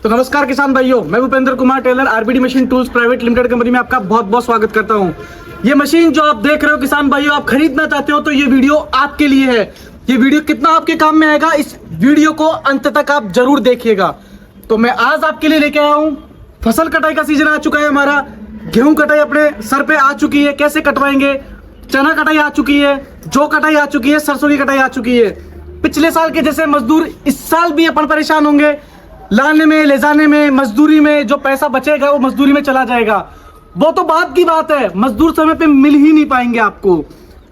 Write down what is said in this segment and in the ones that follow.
तो नमस्कार किसान भाइयों, मैं Bhupendra Kumar Tailor RBD machine tools private limited company में आपका बहुत बहुत स्वागत करता हूं। ये मशीन जो आप देख रहे हो किसान भाइयों, आप खरीदना चाहते हो तो ये वीडियो आपके लिए है। ये वीडियो कितना आपके काम में आएगा, इस वीडियो को अंत तक आप जरूर देखिएगा। तो मैं आज आपके लिए लेके आया हूँ, फसल कटाई का सीजन आ चुका है हमारा। गेहूं कटाई अपने सर पे आ चुकी है, कैसे कटवाएंगे। चना कटाई आ चुकी है, जौ कटाई आ चुकी है, सरसों की कटाई आ चुकी है। पिछले साल के जैसे मजदूर इस साल भी अपन परेशान होंगे, लाने में ले जाने में, मजदूरी में जो पैसा बचेगा वो मजदूरी में चला जाएगा। वो तो बात की बात है, मजदूर समय पे मिल ही नहीं पाएंगे आपको।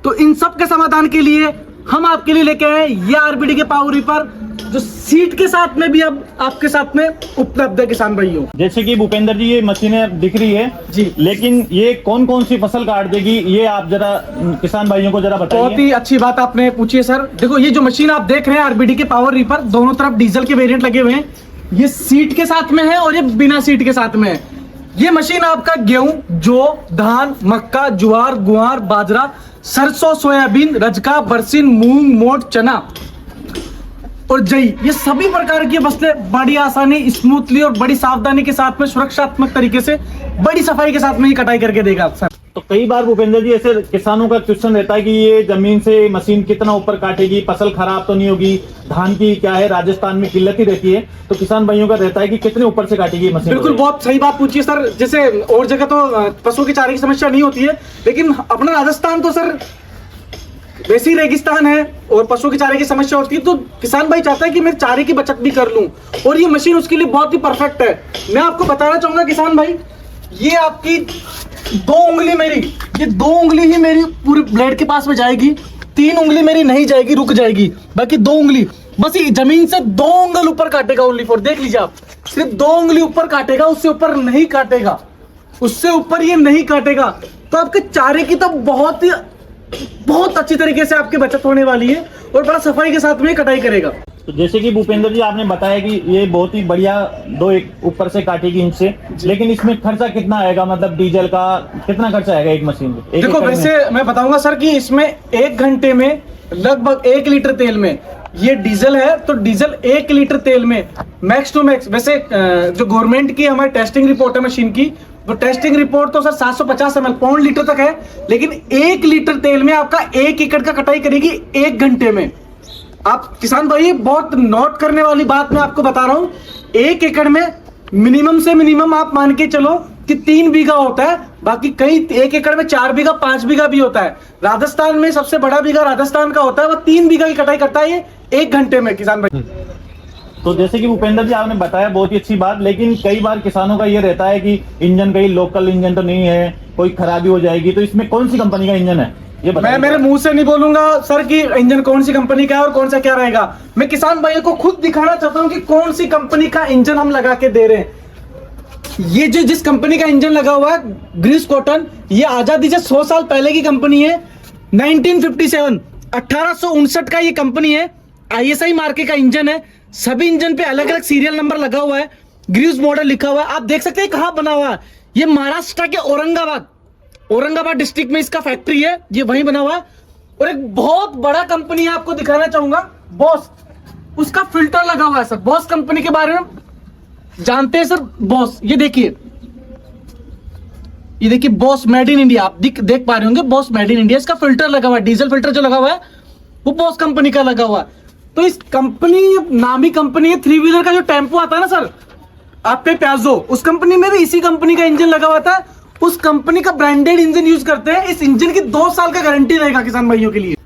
तो इन सब के समाधान के लिए हम आपके लिए लेके आए ये आरबीडी के पावर रीपर, जो सीट के साथ में भी अब आपके साथ में उपलब्ध है किसान भाइयों। जैसे कि भूपेंद्र जी ये मशीनें दिख रही है जी, लेकिन ये कौन कौन सी फसल काट देगी, ये आप जरा किसान भाइयों को जरा बताइए। बहुत ही अच्छी बात आपने पूछी है सर। देखो ये जो मशीन आप देख रहे हैं आरबीडी के पावर रीपर, दोनों तरफ डीजल के वेरिएंट लगे हुए हैं। ये सीट के साथ में है और ये बिना सीट के साथ में है। ये मशीन आपका गेहूं, जौ, धान, मक्का, ज्वार, गुआर, बाजरा, सरसों, सोयाबीन, रजका, बरसीन, मूंग, मोट, चना और जई, ये सभी प्रकार की फसलें बड़ी आसानी, स्मूथली और बड़ी सावधानी के साथ में, सुरक्षात्मक तरीके से, बड़ी सफाई के साथ में ही कटाई करके देगा सर। तो कई बार भूपेंद्र जी ऐसे किसानों का क्वेश्चन रहता है कि ये जमीन से मशीन कितना ऊपर काटेगी, फसल खराब तो नहीं होगी, धान की क्या है राजस्थान में किल्लत ही रहती है, तो किसान भाइयों का रहता है कि कितने ऊपर से काटेगी मशीन। बिल्कुल, बहुत सही बात पूछी है सर। जैसे और जगह तो पशुओं के चारे की समस्या नहीं होती है, लेकिन अपना राजस्थान तो सर वैसे ही रेगिस्तान है और पशुओं के चारे की समस्या होती है। तो किसान भाई चाहता है कि मैं चारे की बचत भी कर लूं, और ये मशीन उसके लिए बहुत ही परफेक्ट है। मैं आपको बताना चाहूंगा किसान भाई, ये आपकी 2 उंगली मेरी, ये 2 उंगली ही मेरी पूरी ब्लेड के पास में जाएगी। 3 उंगली मेरी नहीं जाएगी, रुक जाएगी। बाकी 2 उंगली बस ये जमीन से 2 उंगल ऊपर काटेगा ओनली फॉर। देख लीजिए आप, सिर्फ 2 उंगली ऊपर काटेगा, उससे ऊपर नहीं काटेगा, उससे ऊपर ये नहीं काटेगा। तो आपके चारे की तो बहुत अच्छी तरीके से आपकी बचत होने वाली है और बड़ा सफाई के साथ में कटाई करेगा। तो जैसे कि भूपेंद्र जी आपने बताया कि ये बहुत ही बढ़िया 2 ऊपर से काटेगी इंच से, लेकिन इसमें खर्चा कितना आएगा, मतलब डीजल का कितना खर्चा आएगा एक मशीन में? देखो वैसे मैं बताऊंगा सर कि इसमें 1 घंटे में लगभग 1 लीटर तेल में, ये डीजल है तो डीजल 1 लीटर तेल में मैक्स टू मैक्स, वैसे जो गवर्नमेंट की हमारी टेस्टिंग रिपोर्ट है मशीन की, तो टेस्टिंग रिपोर्ट तो सर 750 ml पौन लीटर तक है, लेकिन 1 लीटर तेल में आपका 1 एकड़ का कटाई करेगी 1 घंटे में। आप किसान भाई बहुत नोट करने वाली बात मैं आपको बता रहा हूं, 1 एकड़ में मिनिमम से मिनिमम आप मान के चलो कि 3 बीघा होता है। बाकी कई 1 एकड़ में 4 बीघा 5 बीघा भी होता है। राजस्थान में सबसे बड़ा बीघा राजस्थान का होता है, वो 3 बीघा की कटाई करता है ये 1 घंटे में किसान भाई। तो जैसे कि भूपेंद्र जी आपने बताया बहुत ही अच्छी बात, लेकिन कई बार किसानों का ये रहता है कि इंजन कहीं लोकल इंजन तो नहीं है, कोई खराबी हो जाएगी, तो इसमें कौन सी कंपनी का इंजन है ये मैं मेरे मुंह से नहीं बोलूंगा सर कि इंजन कौन सी कंपनी का है और कौन सा क्या रहेगा। मैं किसान भाइयों को खुद दिखाना चाहता हूं कि कौन सी कंपनी का इंजन हम लगा के दे रहे हैं। ये जो जिस कंपनी का इंजन लगा हुआ है ग्रीस कॉटन, ये आजादी से 100 साल पहले की कंपनी है। 1957 1859 का ये कंपनी है। ISI मार्के का इंजन है। सभी इंजन पे अलग अलग सीरियल नंबर लगा हुआ है, ग्रीस मॉडल लिखा हुआ है। आप देख सकते हैं कहां बना हुआ है, ये महाराष्ट्र के औरंगाबाद डिस्ट्रिक्ट में इसका फैक्ट्री है, ये वहीं बना हुआ है। और एक बहुत बड़ा कंपनी है, आपको दिखाना चाहूंगा, बॉस, उसका फिल्टर लगा हुआ है सर। बॉस कंपनी के बारे में जानते हैं सर? बॉस, ये देखिए बॉस मेड इन इंडिया, आप देख पा रहे होंगे, बॉस मेड इन इंडिया। इसका फिल्टर लगा हुआ है, डीजल फिल्टर जो लगा हुआ है वो बॉस कंपनी का लगा हुआ है। तो इस कंपनी, नामी कंपनी है, 3 व्हीलर का जो टेम्पो आता है ना सर आपके प्याजो, उस कंपनी में भी इसी कंपनी का इंजन लगा हुआ था। उस कंपनी का ब्रांडेड इंजन यूज करते हैं। इस इंजन की 2 साल का गारंटी रहेगा किसान भाइयों के लिए।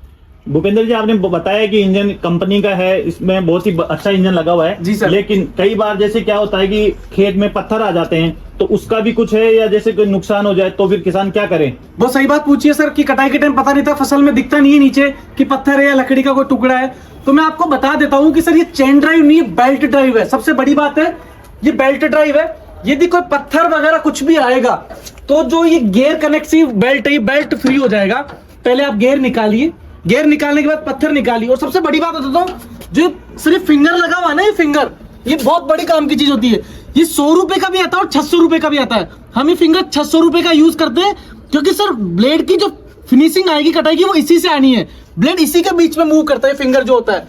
भूपेंद्र जी आपने बताया कि इंजन कंपनी का है, इसमें बहुत ही अच्छा इंजन लगा हुआ है जी सर। लेकिन कई बार जैसे क्या होता है कि खेत में पत्थर आ जाते हैं, तो उसका भी कुछ है, या जैसे कोई नुकसान हो जाए तो फिर किसान क्या करे? बहुत सही बात पूछिए सर कि कटाई के टाइम पता नहीं था, फसल में दिखता नहीं है नीचे कि पत्थर है या लकड़ी का कोई टुकड़ा है। तो मैं आपको बता देता हूं कि सर ये चेन ड्राइव नहीं है, बेल्ट ड्राइव है। सबसे बड़ी बात है ये बेल्ट ड्राइव है। यदि कोई पत्थर वगैरह कुछ भी आएगा तो जो ये गियर कनेक्टिव बेल्ट है, ये बेल्ट फ्री हो जाएगा। पहले आप गियर निकालिए, गियर निकालने के बाद पत्थर निकालिए। और सबसे बड़ी बात बताता हूँ, जो सिर्फ फिंगर लगा हुआ ना, ये फिंगर, ये बहुत बड़ी काम की चीज होती है। ये 100 रुपए का भी आता है और 600 रुपए का भी आता है। हम ये फिंगर 600 रुपए का यूज करते हैं, क्योंकि सर ब्लेड की जो फिनिशिंग आएगी कटाई की, वो इसी से आनी है। ब्लेड इसी के बीच में मूव करता है, फिंगर जो होता है,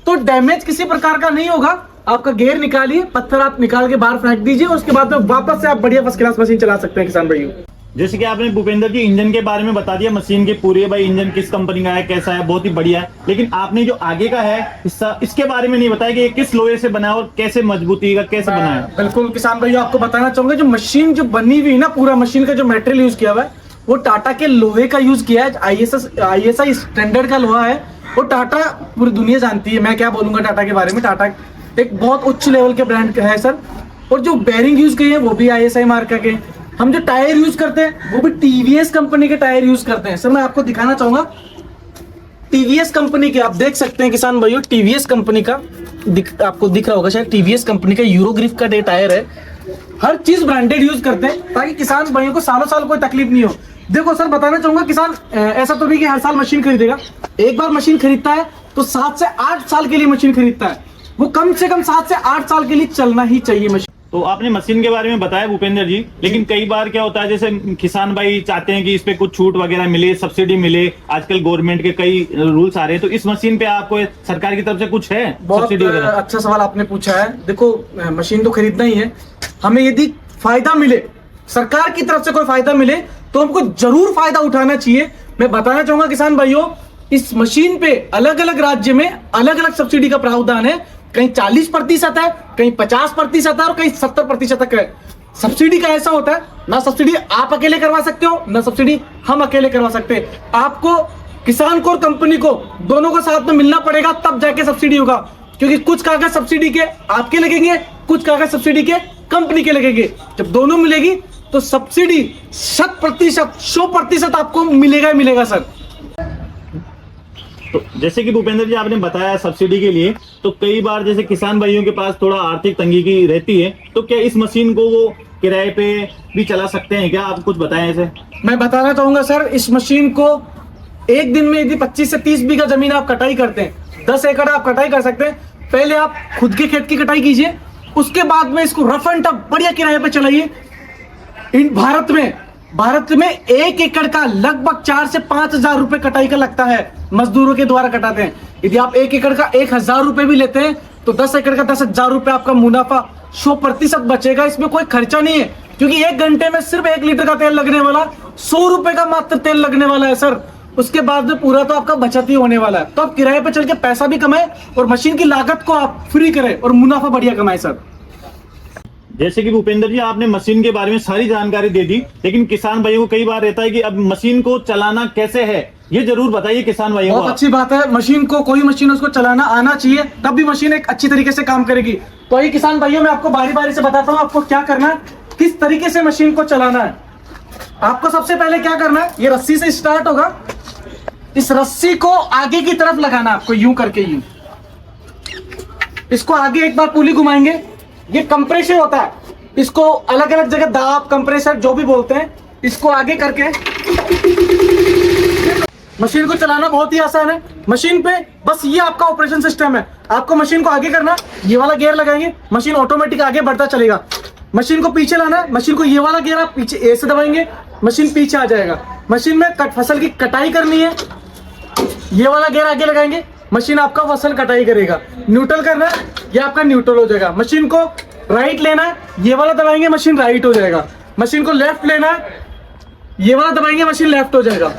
तो डैमेज किसी प्रकार का नहीं होगा। आपका गियर निकालिए, पत्थर आप निकाल के बाहर फेंक दीजिए, उसके बाद में वापस से आप बढ़िया फर्स्ट क्लास मशीन चला सकते हैं किसान भाइयों। जैसे कि आपने भूपेंद्र जी इंजन के बारे में बता दिया, मशीन के पूरे भाई इंजन किस कंपनी का है, कैसा है, बहुत ही बढ़िया है। लेकिन आपने जो आगे का है हिस्सा, इसके बारे में नहीं बताया कि ये किस लोहे से बना है और कैसे मजबूती का कैसे बना है। बिल्कुल किसान भाइयों, आपको बताना चाहूंगा, जो मशीन जो बनी हुई है ना, पूरा मशीन का जो मटेरियल यूज किया हुआ है वो टाटा के लोहे का यूज किया है। ISI स्टैंडर्ड का लोहा है, वो टाटा पूरी दुनिया जानती है। मैं क्या बोलूंगा टाटा के बारे में, टाटा एक बहुत उच्च लेवल के ब्रांड है सर। और जो बेरिंग यूज किए हैं वो भी ISI मार्का के। हम जो टायर यूज करते हैं वो भी TVS कंपनी के टायर यूज करते हैं। सर मैं आपको दिखाना चाहूंगा, TVS कंपनी के आप देख सकते हैं किसान भाइयों, TVS कंपनी का आपको दिख रहा होगा शायद, TVS कंपनी का यूरोग्रिप का टायर है। हर चीज ब्रांडेड यूज करते हैं ताकि किसान भाइयों को सालों साल कोई तकलीफ नहीं हो। देखो सर बताना चाहूंगा, किसान ऐसा तो नहीं कि हर साल मशीन खरीदेगा। एक बार मशीन खरीदता है तो 7 से 8 साल के लिए मशीन खरीदता है। वो कम से कम 7 से 8 साल के लिए चलना ही चाहिए मशीन। तो आपने मशीन के बारे में बताया भूपेंद्र जी, लेकिन कई बार क्या होता है, जैसे किसान भाई चाहते हैं कि इस पे कुछ छूट वगैरह मिले, सब्सिडी मिले। आजकल गवर्नमेंट के कई रूल्स आ रहे हैं, तो इस मशीन पे आपको सरकार की तरफ से कुछ है बहुत सब्सिडी वगैरह? अच्छा सवाल आपने पूछा है। देखो मशीन तो खरीदना ही है, हमें यदि फायदा मिले, सरकार की तरफ से कोई फायदा मिले तो हमको जरूर फायदा उठाना चाहिए। मैं बताना चाहूंगा किसान भाइयों, इस मशीन पे अलग अलग राज्य में अलग अलग सब्सिडी का प्रावधान है। कहीं 40% है, कहीं 50% है और कहीं 70% तक है। सब्सिडी का ऐसा होता है ना, सब्सिडी आप अकेले करवा सकते हो ना सब्सिडी हम अकेले करवा सकते हैं। आपको किसान को और कंपनी को दोनों को साथ में मिलना पड़ेगा, तब जाके सब्सिडी होगा। क्योंकि कुछ कागज सब्सिडी के आपके लगेंगे, कुछ कागज सब्सिडी के कंपनी के लगेंगे। जब दोनों मिलेगी तो सब्सिडी 100% आपको मिलेगा ही मिलेगा सर। तो जैसे कि भूपेंद्र जी आपने बताया सब्सिडी के लिए, तो कई बार जैसे किसान भाइयों के पास थोड़ा आर्थिक तंगी की रहती है, तो क्या इस मशीन को वो किराए पे भी चला सकते हैं क्या? आप कुछ बताएं ऐसे। मैं बताना चाहूंगा सर, इस मशीन को एक दिन में यदि 25 से 30 बीघा जमीन आप कटाई करते हैं, 10 एकड़ आप कटाई कर सकते हैं। पहले आप खुद के खेत की कटाई कीजिए, उसके बाद में इसको रफ एंड टफ बढ़िया किराए पे चलाइए। इन भारत में 1 एकड़ का लगभग 4 से 5 हजार रुपए कटाई का लगता है, मजदूरों के द्वारा कटाते हैं। यदि आप 1 एकड़ का 1,000 रुपए भी लेते हैं तो 10 एकड़ का 10,000 रुपए आपका मुनाफा 100% बचेगा। इसमें कोई खर्चा नहीं है, क्योंकि 1 घंटे में सिर्फ 1 लीटर का तेल लगने वाला, 100 रुपए का मात्र तेल लगने वाला है सर। उसके बाद में पूरा तो आपका बचत ही होने वाला है। तो आप किराए पे चल के पैसा भी कमाए और मशीन की लागत को आप फ्री करें और मुनाफा बढ़िया कमाए सर। जैसे कि भूपेंद्र जी आपने मशीन के बारे में सारी जानकारी दे दी, लेकिन किसान भाइयों को कई बार रहता है कि अब मशीन को चलाना कैसे है, ये जरूर बताइए किसान भाइयों को। बहुत अच्छी बात है, मशीन को कोई मशीन उसको चलाना आना चाहिए, तब भी मशीन एक अच्छी तरीके से काम करेगी। तो ये किसान भाइयों मैं आपको बारी बारी से बताता हूँ आपको क्या करना है, किस तरीके से मशीन को चलाना है। आपको सबसे पहले क्या करना है, ये रस्सी से स्टार्ट होगा। इस रस्सी को आगे की तरफ लगाना आपको, यूं करके यूं। इसको आगे एक बार पुली घुमाएंगे, ये कंप्रेसर होता है, इसको अलग अलग जगह दाब कंप्रेसर जो भी बोलते हैं, इसको आगे करके मशीन को चलाना बहुत ही आसान है। मशीन पे बस ये आपका ऑपरेशन सिस्टम है। आपको मशीन को आगे करना, ये वाला गियर लगाएंगे, मशीन ऑटोमेटिक आगे बढ़ता चलेगा। मशीन को पीछे लाना है, मशीन को ये वाला गियर आप पीछे ए से दबाएंगे, मशीन पीछे आ जाएगा। मशीन में फसल की कटाई करनी है, ये वाला गियर आगे लगाएंगे, मशीन आपका फसल कटाई करेगा। न्यूट्रल करना है, ये आपका न्यूट्रल हो जाएगा। मशीन को राइट लेना है, ये वाला दबाएंगे, मशीन राइट हो जाएगा। मशीन को लेफ्ट लेना है, ये वाला दबाएंगे, मशीन लेफ्ट हो जाएगा।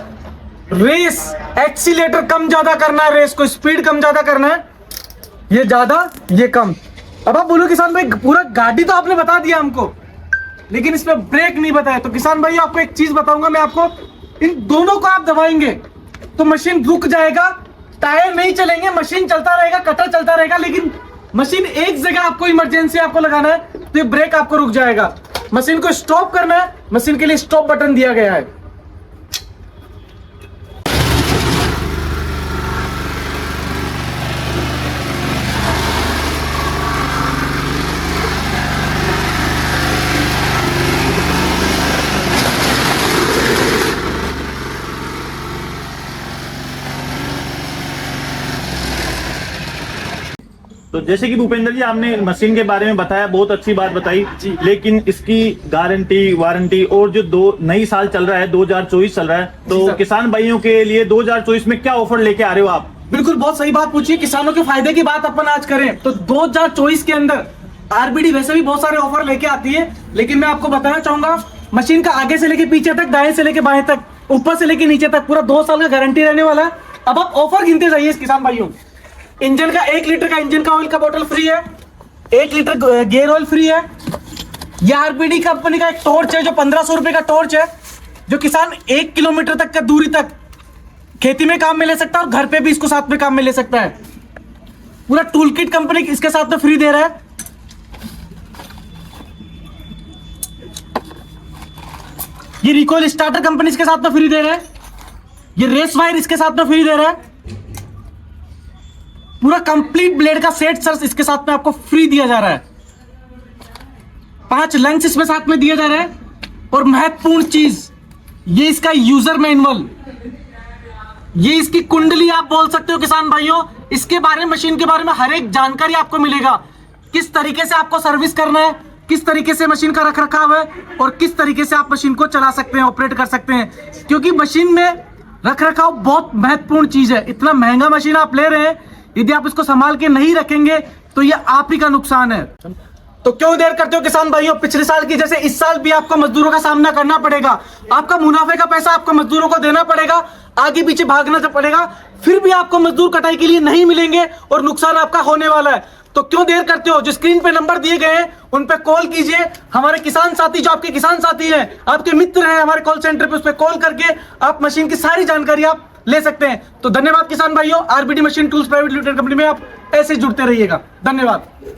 रेस एक्सीलेटर कम ज्यादा करना है, रेस को स्पीड कम ज्यादा करना है, ये ज्यादा ये कम। अब आप बोलो किसान भाई पूरा गाड़ी तो आपने बता दिया हमको, लेकिन इसमें ब्रेक नहीं बताया। तो किसान भाई आपको एक चीज बताऊंगा मैं आपको, इन दोनों को आप दबाएंगे तो मशीन रुक जाएगा, टायर नहीं चलेंगे, मशीन चलता रहेगा, कटर चलता रहेगा। लेकिन मशीन एक जगह आपको इमरजेंसी आपको लगाना है तो ये ब्रेक आपको रुक जाएगा। मशीन को स्टॉप करना है, मशीन के लिए स्टॉप बटन दिया गया है। तो जैसे कि भूपेंद्र जी आपने मशीन के बारे में बताया, बहुत अच्छी बात बताई, लेकिन इसकी गारंटी वारंटी और जो नई साल चल रहा है 2024 चल रहा है, तो किसान भाइयों के लिए 2024 में क्या ऑफर लेके आ रहे हो आप? बिल्कुल बहुत सही बात पूछी। किसानों के फायदे की बात अपन आज करें तो 2024 के अंदर आरबीडी वैसे भी बहुत सारे ऑफर लेके आती है, लेकिन मैं आपको बताना चाहूंगा मशीन का आगे से लेके पीछे तक, दाएं से लेके बाएं तक, ऊपर से लेके नीचे तक पूरा 2 साल का गारंटी रहने वाला है। अब आप ऑफर गिनते जाइए किसान भाइयों। इंजन का 1 लीटर का इंजन का ऑयल का बोतल फ्री है, 1 लीटर गियर ऑयल फ्री है। यह आरबीडी कंपनी का एक टॉर्च है जो 1500 रुपए का टॉर्च है, जो किसान 1 किलोमीटर तक का दूरी तक खेती में काम में ले सकता है और घर पे भी इसको साथ में काम में ले सकता है। पूरा टूल किट कंपनी इसके साथ में फ्री दे रहा है। ये रिकॉइल स्टार्टर कंपनी इसके साथ में फ्री दे रहा है। ये रेस वायर इसके साथ में फ्री दे रहा है। पूरा कंप्लीट ब्लेड का सेट सर्च इसके साथ में आपको फ्री दिया जा रहा है। 5 लेंस इसमें साथ में दिया जा रहा है। और महत्वपूर्ण चीज, ये इसका यूजर मैनुअल, ये इसकी कुंडली आप बोल सकते हो किसान भाइयों। इसके बारे में, मशीन के बारे में हर एक जानकारी आपको मिलेगा। किस तरीके से आपको सर्विस करना है, किस तरीके से मशीन का रख रखाव है और किस तरीके से आप मशीन को चला सकते हैं, ऑपरेट कर सकते हैं। क्योंकि मशीन में रख रखाव बहुत महत्वपूर्ण चीज है। इतना महंगा मशीन आप ले रहे हैं, यदि आप इसको संभाल के नहीं रखेंगे तो ये आप ही का नुकसान है। तो क्यों देर करते हो किसान भाइयों? पिछले साल की जैसे इस साल भी आपको मजदूरों का सामना करना पड़ेगा। आपका मुनाफे का पैसा आपको मजदूरों को देना पड़ेगा, आगे पीछे भागना पड़ेगा, फिर भी आपको मजदूर कटाई के लिए नहीं मिलेंगे और नुकसान आपका होने वाला है। तो क्यों देर करते हो? जो स्क्रीन पे नंबर दिए गए हैं उन पे कॉल कीजिए। हमारे किसान साथी, जो आपके किसान साथी हैं, आपके मित्र हैं, हमारे कॉल सेंटर पे, उस पे कॉल करके आप मशीन की सारी जानकारी आप ले सकते हैं। तो धन्यवाद किसान भाइयों। RBD machine tools private limited company में आप ऐसे जुड़ते रहिएगा। धन्यवाद।